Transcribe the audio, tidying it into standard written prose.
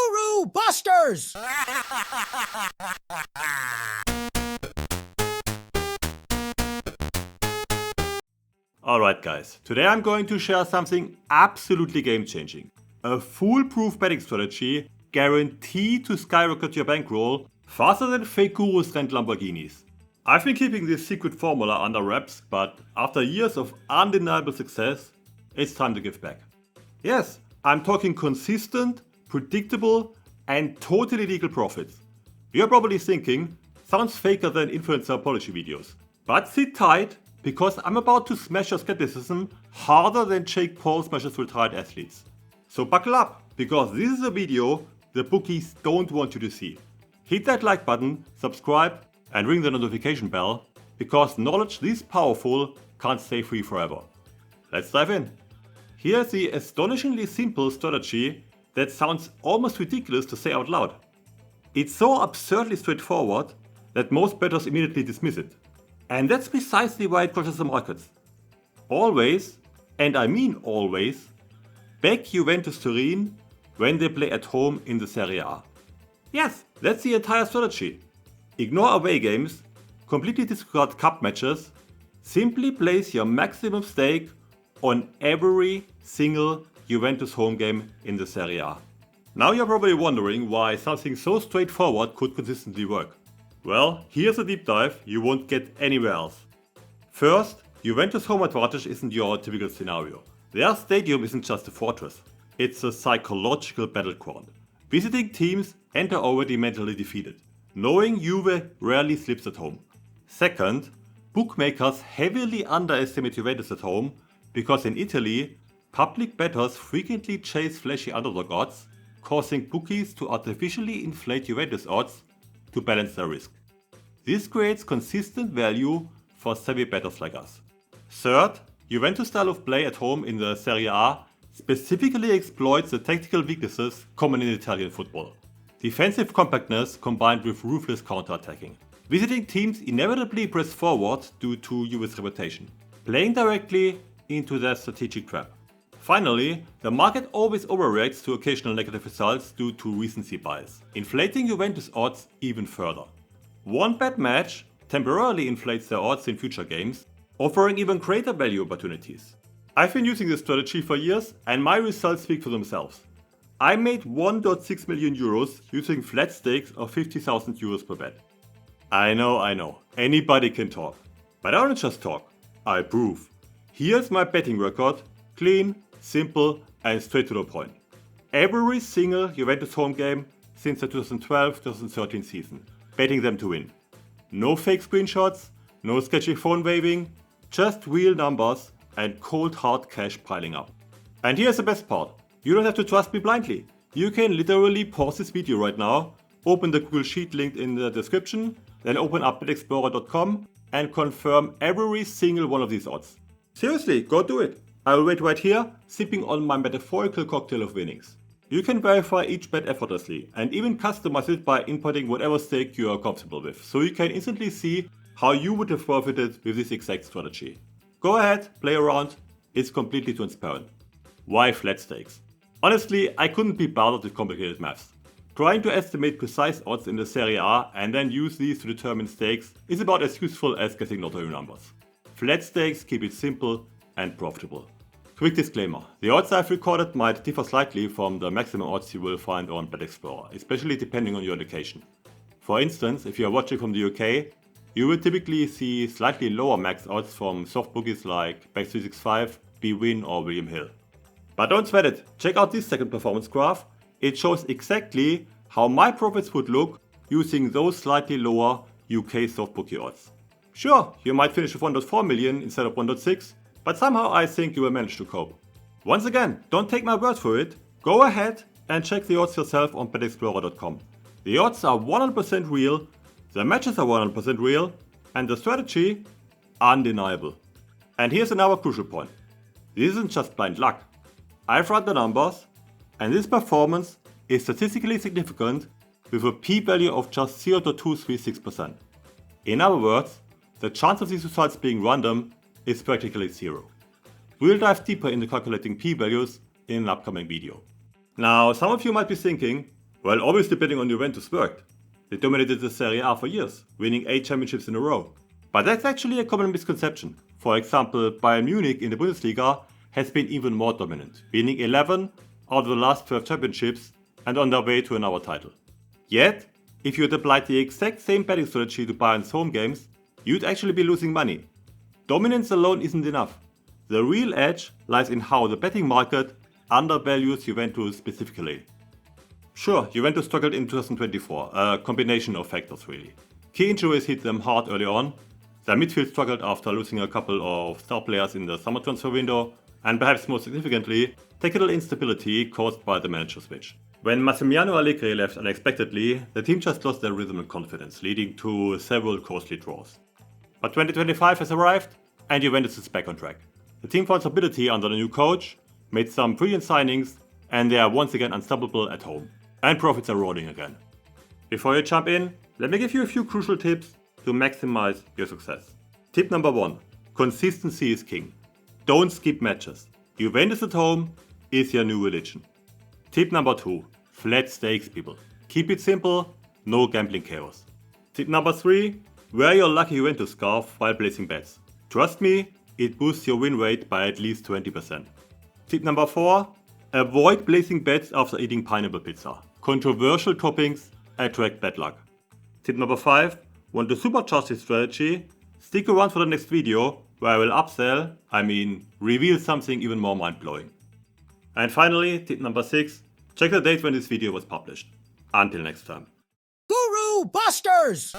Guru Busters! Alright guys, today I'm going to share something absolutely game-changing. A foolproof betting strategy guaranteed to skyrocket your bankroll faster than fake gurus rent Lamborghinis. I've been keeping this secret formula under wraps, but after years of undeniable success, it's time to give back. Yes, I'm talking consistent, predictable, and totally legal profits. You're probably thinking, sounds faker than influencer apology videos. But sit tight, because I'm about to smash your skepticism harder than Jake Paul smashes retired athletes. So buckle up, because this is a video the bookies don't want you to see. Hit that like button, subscribe, and ring the notification bell, because knowledge this powerful can't stay free forever. Let's dive in. Here's the astonishingly simple strategy that sounds almost ridiculous to say out loud. It's so absurdly straightforward that most bettors immediately dismiss it. And that's precisely why it crushes the markets. Always, and I mean always, back Juventus Turin when they play at home in the Serie A. Yes, that's the entire strategy. Ignore away games, completely disregard cup matches, simply place your maximum stake on every single Juventus home game in the Serie A. Now you're probably wondering why something so straightforward could consistently work. Well, here's a deep dive you won't get anywhere else. First, Juventus home advantage isn't your typical scenario. Their stadium isn't just a fortress, it's a psychological battleground. Visiting teams enter already mentally defeated, knowing Juve rarely slips at home. Second, bookmakers heavily underestimate Juventus at home because in Italy, public bettors frequently chase flashy underdog odds, causing bookies to artificially inflate Juventus odds to balance their risk. This creates consistent value for savvy bettors like us. Third, Juventus' style of play at home in the Serie A specifically exploits the tactical weaknesses common in Italian football. Defensive compactness combined with ruthless counter-attacking. Visiting teams inevitably press forward due to Juve's reputation, playing directly into their strategic trap. Finally, the market always overreacts to occasional negative results due to recency bias, inflating Juventus odds even further. One bad match temporarily inflates their odds in future games, offering even greater value opportunities. I've been using this strategy for years and my results speak for themselves. I made 1.6 million euros using flat stakes of 50,000 euros per bet. I know, anybody can talk. But I don't just talk, I prove. Here's my betting record, clean, simple and straight to the point. Every single Juventus home game since the 2012-2013 season, betting them to win. No fake screenshots, no sketchy phone waving, just real numbers and cold hard cash piling up. And here's the best part, you don't have to trust me blindly. You can literally pause this video right now, open the Google Sheet linked in the description, then open up betexplorer.com and confirm every single one of these odds. Seriously, go do it. I will wait right here, sipping on my metaphorical cocktail of winnings. You can verify each bet effortlessly and even customize it by inputting whatever stake you are comfortable with, so you can instantly see how you would have profited with this exact strategy. Go ahead, play around, it's completely transparent. Why flat stakes? Honestly, I couldn't be bothered with complicated maths. Trying to estimate precise odds in the Serie A and then use these to determine stakes is about as useful as guessing lottery numbers. Flat stakes keep it simple and profitable. Quick disclaimer, the odds I've recorded might differ slightly from the maximum odds you will find on BetExplorer, especially depending on your location. For instance, if you are watching from the UK, you will typically see slightly lower max odds from soft bookies like Bet365, bwin or William Hill. But don't sweat it, check out this second performance graph. It shows exactly how my profits would look using those slightly lower UK soft bookie odds. Sure, you might finish with 1.4 million instead of 1.6, but somehow I think you will manage to cope. Once again, don't take my word for it, go ahead and check the odds yourself on betexplorer.com. The odds are 100% real, the matches are 100% real, and the strategy, undeniable. And here's another crucial point. This isn't just blind luck. I've run the numbers, and this performance is statistically significant with a p-value of just 0.236%. In other words, the chance of these results being random is practically zero. We'll dive deeper into calculating p-values in an upcoming video. Now, some of you might be thinking, Well, obviously betting on Juventus worked. They dominated the Serie A for years, winning 8 championships in a row. But that's actually a common misconception. For example, Bayern Munich in the Bundesliga has been even more dominant, winning 11 out of the last 12 championships and on their way to another title. Yet, if you had applied the exact same betting strategy to Bayern's home games, you'd actually be losing money. Dominance alone isn't enough. The real edge lies in how the betting market undervalues Juventus specifically. Sure, Juventus struggled in 2024, a combination of factors really. Key injuries hit them hard early on, their midfield struggled after losing a couple of star players in the summer transfer window, and perhaps more significantly, tactical instability caused by the manager switch. When Massimiliano Allegri left unexpectedly, the team just lost their rhythm and confidence, leading to several costly draws. But 2025 has arrived, and Juventus is back on track. The team found stability under the new coach, made some brilliant signings, and they are once again unstoppable at home. And profits are rolling again. Before you jump in, let me give you a few crucial tips to maximize your success. Tip number 1. Consistency is king. Don't skip matches. Juventus at home is your new religion. Tip number 2. Flat stakes, people. Keep it simple, no gambling chaos. Tip number 3. Wear your lucky Juventus scarf while placing bets. Trust me, it boosts your win rate by at least 20%. Tip number 4. Avoid placing bets after eating pineapple pizza. Controversial toppings attract bad luck. Tip number 5. Want to supercharge this strategy? Stick around for the next video where I will reveal something even more mind-blowing. And finally, tip number 6. Check the date when this video was published. Until next time. Guru Busters!